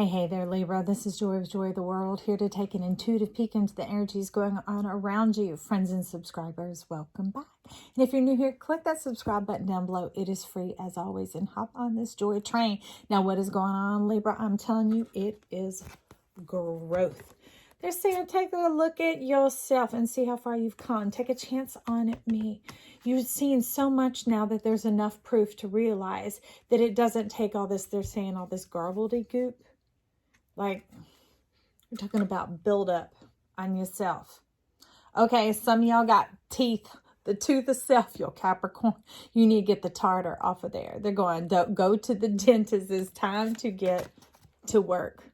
Hey there, Libra. This is Joy of Joy of the World, here to take an intuitive peek into the energies going on around you. Friends and subscribers, welcome back. And if you're new here, click that subscribe button down below. It is free as always, and hop on this joy train. Now, what is going on, Libra? I'm telling you, it is growth. They're saying take a look at yourself and see how far you've come. Take a chance on me. You've seen so much now that there's enough proof to realize that it doesn't take all this, they're saying all this gobbledygook. Like, we're talking about buildup on yourself. Okay, some of y'all got teeth. The tooth of self, your Capricorn. You need to get the tartar off of there. They're going, don't go to the dentist. It's time to get to work.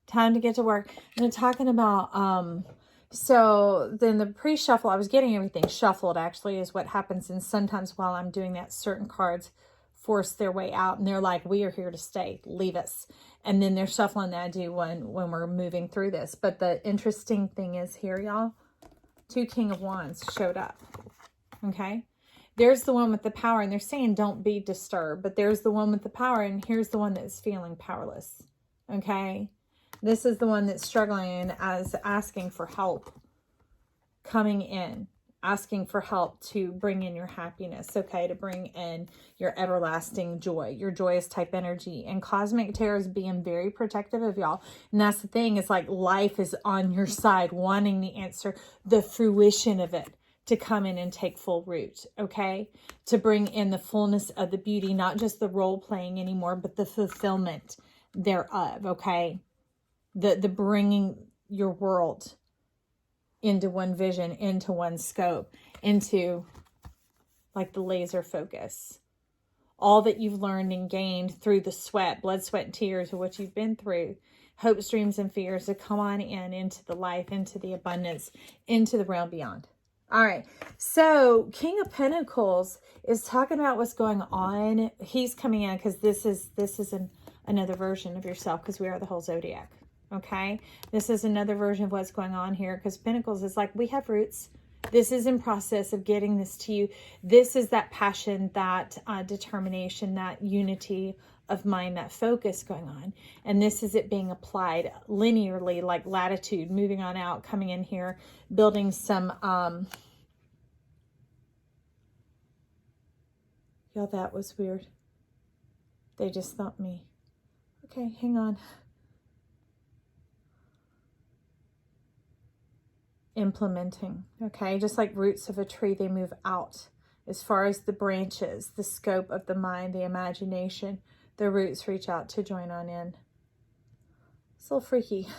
Time to get to work. And they're talking about, so then the pre-shuffle, I was getting everything shuffled, actually, is what happens. And sometimes while I'm doing that, certain cards force their way out. And they're like, we are here to stay. Leave us. And then they're shuffling that I do when we're moving through this. But the interesting thing is here, y'all, 2 King of Wands showed up. Okay. There's the one with the power. And they're saying don't be disturbed. But there's the one with the power. And here's the one that's feeling powerless. Okay. This is the one that's struggling as asking for help, coming in, asking for help to bring in your happiness, okay, to bring in your everlasting joy, your joyous type energy. And Cosmic Tarot is being very protective of y'all. And that's the thing, is like life is on your side, wanting the answer, the fruition of it to come in and take full root, okay, to bring in the fullness of the beauty, not just the role playing anymore, but the fulfillment thereof, okay. The bringing your world into one vision, into one scope, into like the laser focus. All that you've learned and gained through the sweat, blood, sweat, and tears of what you've been through, hopes, dreams, and fears to come on in into the life, into the abundance, into the realm beyond. All right. So King of Pentacles is talking about what's going on. He's coming in because this is another version of yourself, because we are the whole zodiac. Okay, this is another version of what's going on here, because Pentacles is like, we have roots. This is in process of getting this to you. This is that passion, that determination, that unity of mind, that focus going on. And this is it being applied linearly, like latitude, moving on out, coming in here, building some, y'all, that was weird. They just thumped me. Okay, hang on. Implementing, okay, just like roots of a tree, they move out as far as the branches, the scope of the mind, the imagination, the roots reach out to join on in. It's a little freaky.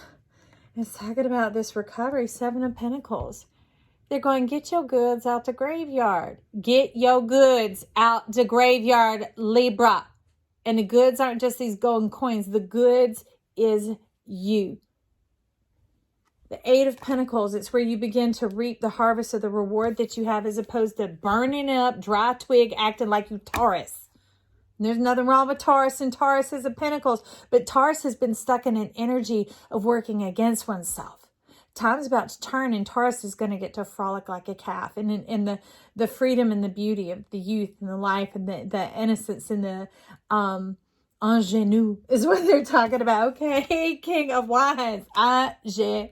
It's talking about this recovery, 7 of Pentacles. They're going, get your goods out the graveyard. Get your goods out the graveyard, Libra. And the goods aren't just these golden coins. The goods is you. The 8 of Pentacles, it's where you begin to reap the harvest of the reward that you have, as opposed to burning up, dry twig, acting like you Taurus. And there's nothing wrong with Taurus, and Taurus is a Pentacles, but Taurus has been stuck in an energy of working against oneself. Time's about to turn, and Taurus is going to get to frolic like a calf. And in the freedom and the beauty of the youth and the life and the innocence and the ingenue is what they're talking about. Okay, King of Wands, ingenue.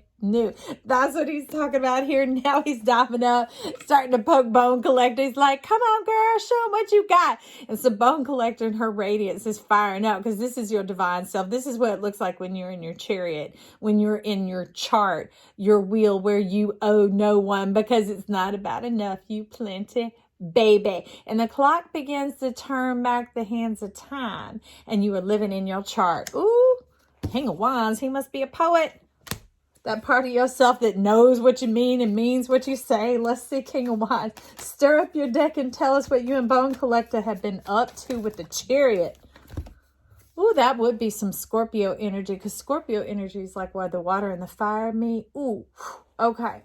That's what he's talking about here. Now he's diving up, starting to poke Bone Collector. He's like, come on, girl, show him what you got. And so Bone Collector and her radiance is firing up, because this is your divine self. This is what it looks like when you're in your chariot, when you're in your chart, your wheel where you owe no one, because it's not about enough. You plenty, baby. And the clock begins to turn back the hands of time, and you are living in your chart. Ooh, King of Wands, he must be a poet. That part of yourself that knows what you mean and means what you say. Let's see, King of Wands. Stir up your deck and tell us what you and Bone Collector have been up to with the Chariot. Ooh, that would be some Scorpio energy, because Scorpio energy is like where the water and the fire meet. Ooh, okay.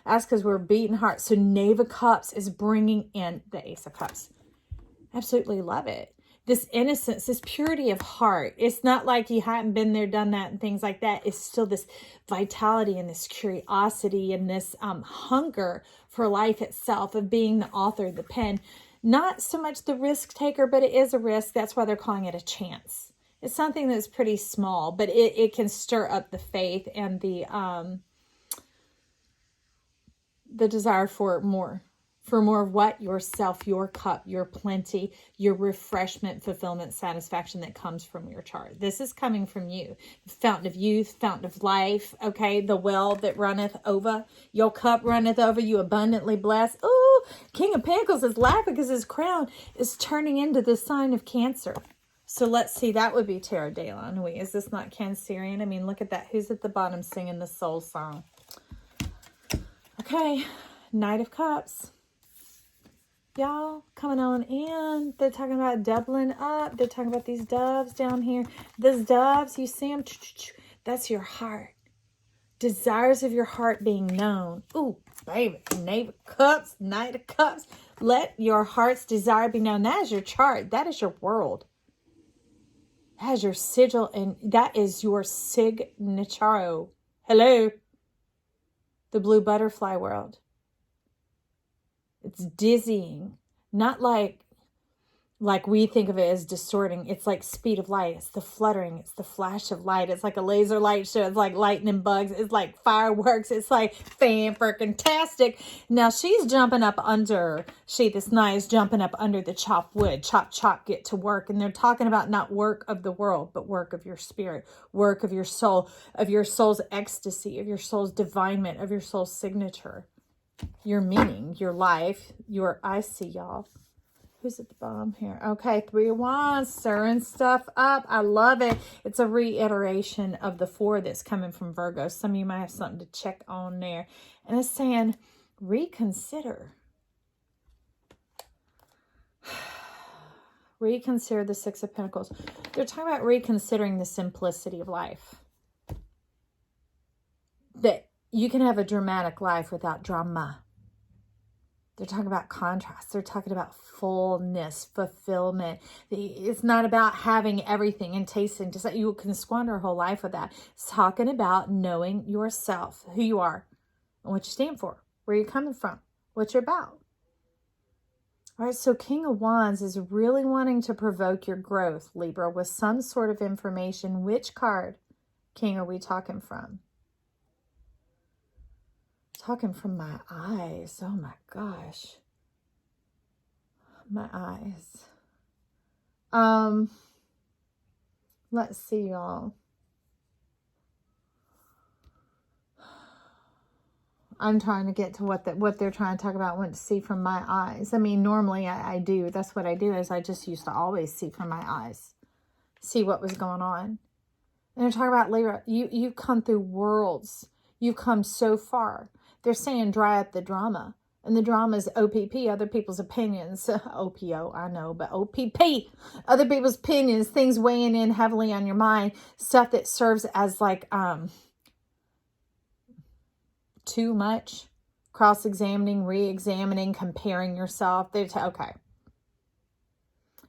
That's because we're beating hearts. So Knave of Cups is bringing in the Ace of Cups. Absolutely love it. This innocence, this purity of heart. It's not like you hadn't been there, done that, and things like that. It's still this vitality and this curiosity and this hunger for life itself, of being the author, the pen. Not so much the risk taker, but it is a risk. That's why they're calling it a chance. It's something that's pretty small, but it can stir up the faith and the desire for more. For more of what? Yourself, your cup, your plenty, your refreshment, fulfillment, satisfaction that comes from your chart. This is coming from you. Fountain of youth, fountain of life, okay? The well that runneth over. Your cup runneth over, you abundantly blessed. Ooh, King of Pentacles is laughing because his crown is turning into the sign of Cancer. So let's see, that would be Tarot de la Nuit. Is this not Cancerian? I mean, look at that. Who's at the bottom singing the soul song? Okay, Knight of Cups. Y'all, coming on in. They're talking about doubling up. They're talking about these doves down here. These doves, you see them? That's your heart. Desires of your heart being known. Ooh, baby. Knave of Cups, Knight of Cups. Let your heart's desire be known. That is your chart. That is your world. That is your sigil, and that is your signature. Hello. The blue butterfly world. It's dizzying, not like we think of it as distorting. It's like speed of light. It's the fluttering. It's the flash of light. It's like a laser light show. It's like lightning bugs. It's like fireworks. It's like fan-freaking-tastic. Now she's jumping up under, this knight is jumping up under the chopped wood. Chop, chop, get to work. And they're talking about not work of the world, but work of your spirit, work of your soul, of your soul's ecstasy, of your soul's divinement, of your soul's signature. Your meaning, your life, I see y'all. Who's at the bottom here? Okay, Three of Wands, stirring stuff up. I love it. It's a reiteration of the 4 that's coming from Virgo. Some of you might have something to check on there. And it's saying, reconsider. Reconsider the 6 of Pentacles. They're talking about reconsidering the simplicity of life. That you can have a dramatic life without drama. They're talking about contrast. They're talking about fullness, fulfillment. It's not about having everything and tasting. Just that you can squander a whole life with that. It's talking about knowing yourself, who you are, and what you stand for, where you're coming from, what you're about. All right, so King of Wands is really wanting to provoke your growth, Libra, with some sort of information. Which card, King, are we talking from? Talking from my eyes. Oh my gosh. My eyes. Let's see, y'all. I'm trying to get to what they're trying to talk about. Want to see from my eyes. I mean, normally I do. That's what I do. Is I just used to always see from my eyes. See what was going on. And they're talking about Libra. You've come through worlds. You've come so far. They're saying dry up the drama. And the drama is OPP, other people's opinions. OPO, I know, but OPP, other people's opinions, things weighing in heavily on your mind, stuff that serves as like too much, cross-examining, re-examining, comparing yourself. Okay.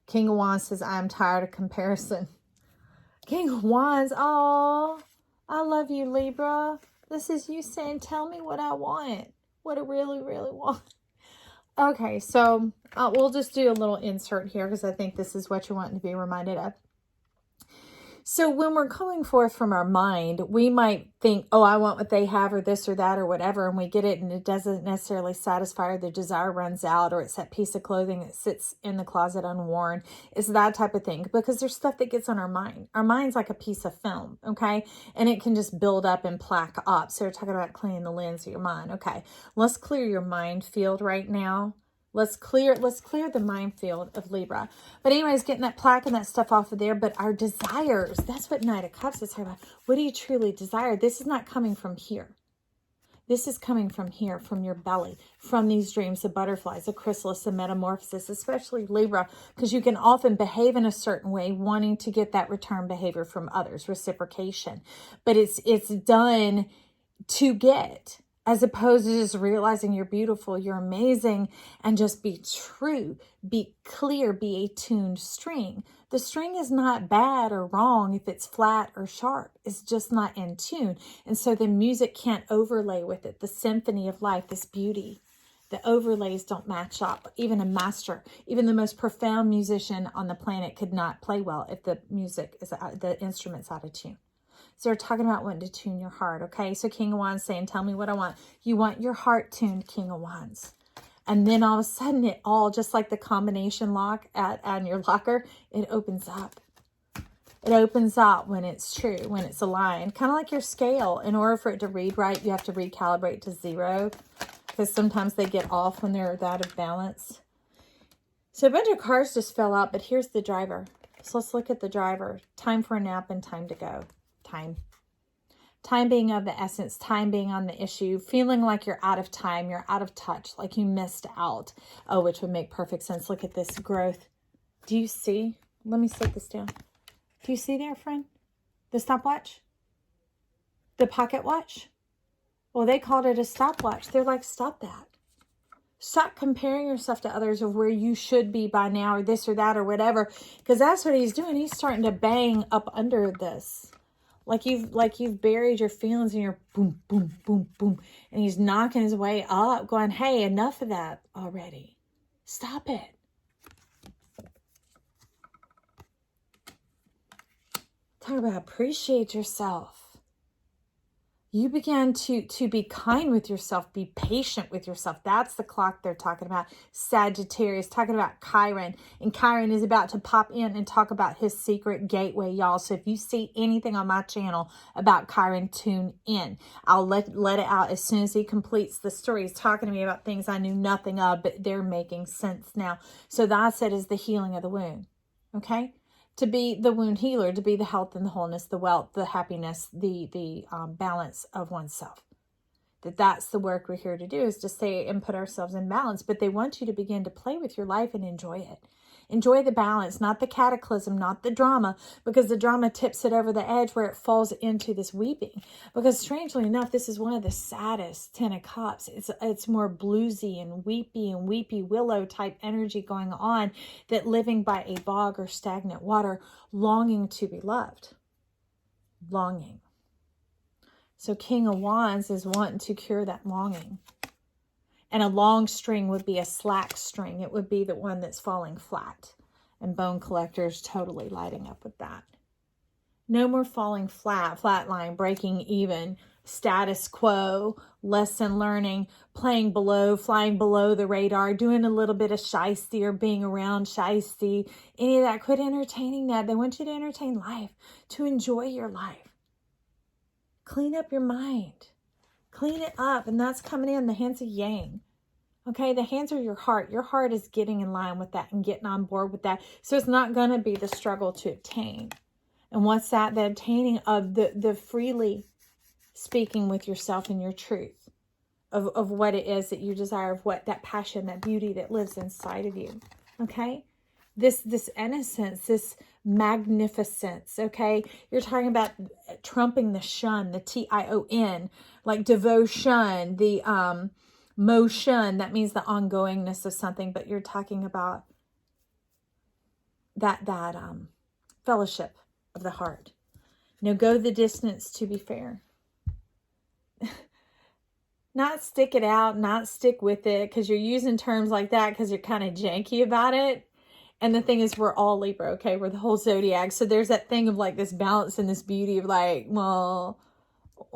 King of Wands says, I'm tired of comparison. King of Wands, oh, I love you, Libra. This is you saying, tell me what I want. What I really, really want. Okay, so we'll just do a little insert here because I think this is what you're wanting to be reminded of. So when we're coming forth from our mind, we might think, oh, I want what they have or this or that or whatever, and we get it and it doesn't necessarily satisfy or the desire runs out or it's that piece of clothing that sits in the closet unworn. It's that type of thing because there's stuff that gets on our mind. Our mind's like a piece of film, okay? And it can just build up and plaque up. So we're talking about cleaning the lens of your mind. Okay, let's clear your mind field right now. Let's clear the minefield of Libra. But anyways, getting that plaque and that stuff off of there. But our desires, that's what Knight of Cups is talking about. What do you truly desire? This is not coming from here. This is coming from here, from your belly, from these dreams of butterflies, a chrysalis, a metamorphosis, especially Libra, because you can often behave in a certain way, wanting to get that return behavior from others, reciprocation. But it's done to get, as opposed to just realizing you're beautiful, you're amazing, and just be true, be clear, be a tuned string. The string is not bad or wrong if it's flat or sharp. It's just not in tune. And so the music can't overlay with it, the symphony of life, this beauty, The overlays don't match up. Even a master, even the most profound musician on the planet could not play well if the the instrument's out of tune. So they're talking about wanting to tune your heart, okay? So King of Wands saying, tell me what I want. You want your heart tuned, King of Wands. And then all of a sudden it all, just like the combination lock on your locker, it opens up. It opens up when it's true, when it's aligned. Kind of like your scale. In order for it to read right, you have to recalibrate to 0. Because sometimes they get off when they're out of balance. So a bunch of cards just fell out, but here's the driver. So let's look at the driver. Time for a nap and time to go. Time. Time being of the essence. Time being on the issue. Feeling like you're out of time. You're out of touch. Like you missed out. Oh, which would make perfect sense. Look at this growth. Do you see? Let me set this down. Do you see there, friend? The stopwatch? The pocket watch? Well, they called it a stopwatch. They're like, stop that. Stop comparing yourself to others of where you should be by now or this or that or whatever. Because that's what he's doing. He's starting to bang up under this. Like you've buried your feelings and you're boom, boom, boom, boom. And he's knocking his way up going, hey, enough of that already. Stop it. Talk about appreciate yourself. You begin to be kind with yourself, be patient with yourself. That's the clock they're talking about. Sagittarius, talking about Chiron. And Chiron is about to pop in and talk about his secret gateway, y'all. So if you see anything on my channel about Chiron, tune in. I'll let it out as soon as he completes the story. He's talking to me about things I knew nothing of, but they're making sense now. So that said is the healing of the wound. Okay? To be the wound healer, to be the health and the wholeness, the wealth, the happiness, the balance of oneself. That's the work we're here to do, is to stay and put ourselves in balance. But they want you to begin to play with your life and enjoy it. Enjoy the balance, not the cataclysm, not the drama, because the drama tips it over the edge where it falls into this weeping. Because strangely enough, this is one of the saddest 10 of Cups. It's more bluesy and weepy willow type energy going on, that living by a bog or stagnant water, longing to be loved. Longing. So King of Wands is wanting to cure that longing. And a long string would be a slack string. It would be the one that's falling flat. And Bone Collector is totally lighting up with that. No more falling flat, flatline, breaking even, status quo, lesson learning, playing below, flying below the radar, doing a little bit of shysty or being around shysty. Any of that, quit entertaining that. They want you to entertain life, to enjoy your life. Clean up your mind. Clean it up, and that's coming in the hands of Yang. Okay, the hands are your heart. Your heart is getting in line with that and getting on board with that. So it's not going to be the struggle to obtain. And what's that? The obtaining of the freely speaking with yourself and your truth of what it is that you desire, of what that passion, that beauty that lives inside of you. Okay? This innocence, this magnificence, okay? You're talking about trumping the shun, the T-I-O-N, like devotion, the motion, that means the ongoingness of something, but you're talking about that fellowship of the heart. Go the distance to be fair. Not stick it out, not stick with it, because you're using terms like that because you're kind of janky about it. And the thing is, we're all Libra, okay? We're the whole zodiac. So there's that thing of like this balance and this beauty of like, well,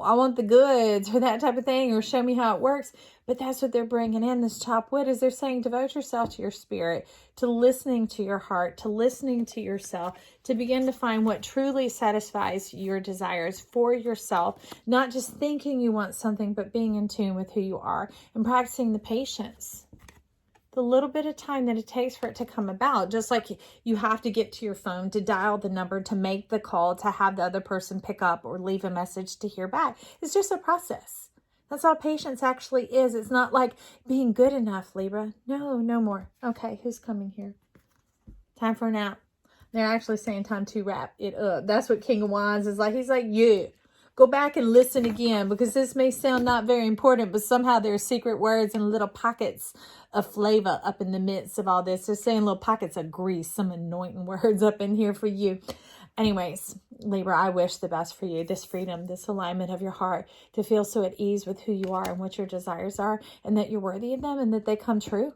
I want the goods or that type of thing, or show me how it works. But that's what they're bringing in, this chopped wood, is they're saying devote yourself to your spirit, to listening to your heart, to listening to yourself, to begin to find what truly satisfies your desires for yourself. Not just thinking you want something, but being in tune with who you are and practicing the patience. The little bit of time that it takes for it to come about. Just like you have to get to your phone to dial the number, to make the call, to have the other person pick up or leave a message to hear back. It's just a process. That's all patience actually is. It's not like being good enough, Libra. No, no more. Okay, who's coming here? Time for a nap. They're actually saying time to wrap it up. That's what King of Wands is like. He's like, yeah. Go back and listen again, because this may sound not very important, but somehow there are secret words and little pockets of flavor up in the midst of all this. They're saying little pockets of grease, some anointing words up in here for you. Anyways, Libra, I wish the best for you. This freedom, this alignment of your heart to feel so at ease with who you are and what your desires are, and that you're worthy of them and that they come true.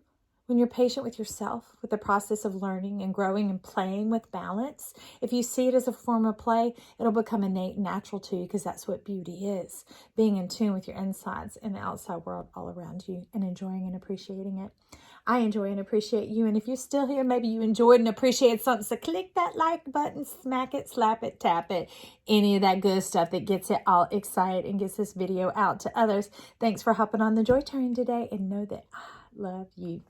When you're patient with yourself, with the process of learning and growing and playing with balance, if you see it as a form of play, it'll become innate and natural to you, because that's what beauty is. Being in tune with your insides and the outside world all around you and enjoying and appreciating it. I enjoy and appreciate you. And if you're still here, maybe you enjoyed and appreciated something. So click that like button, smack it, slap it, tap it. Any of that good stuff that gets it all excited and gets this video out to others. Thanks for hopping on the Joy Train today. And know that I love you.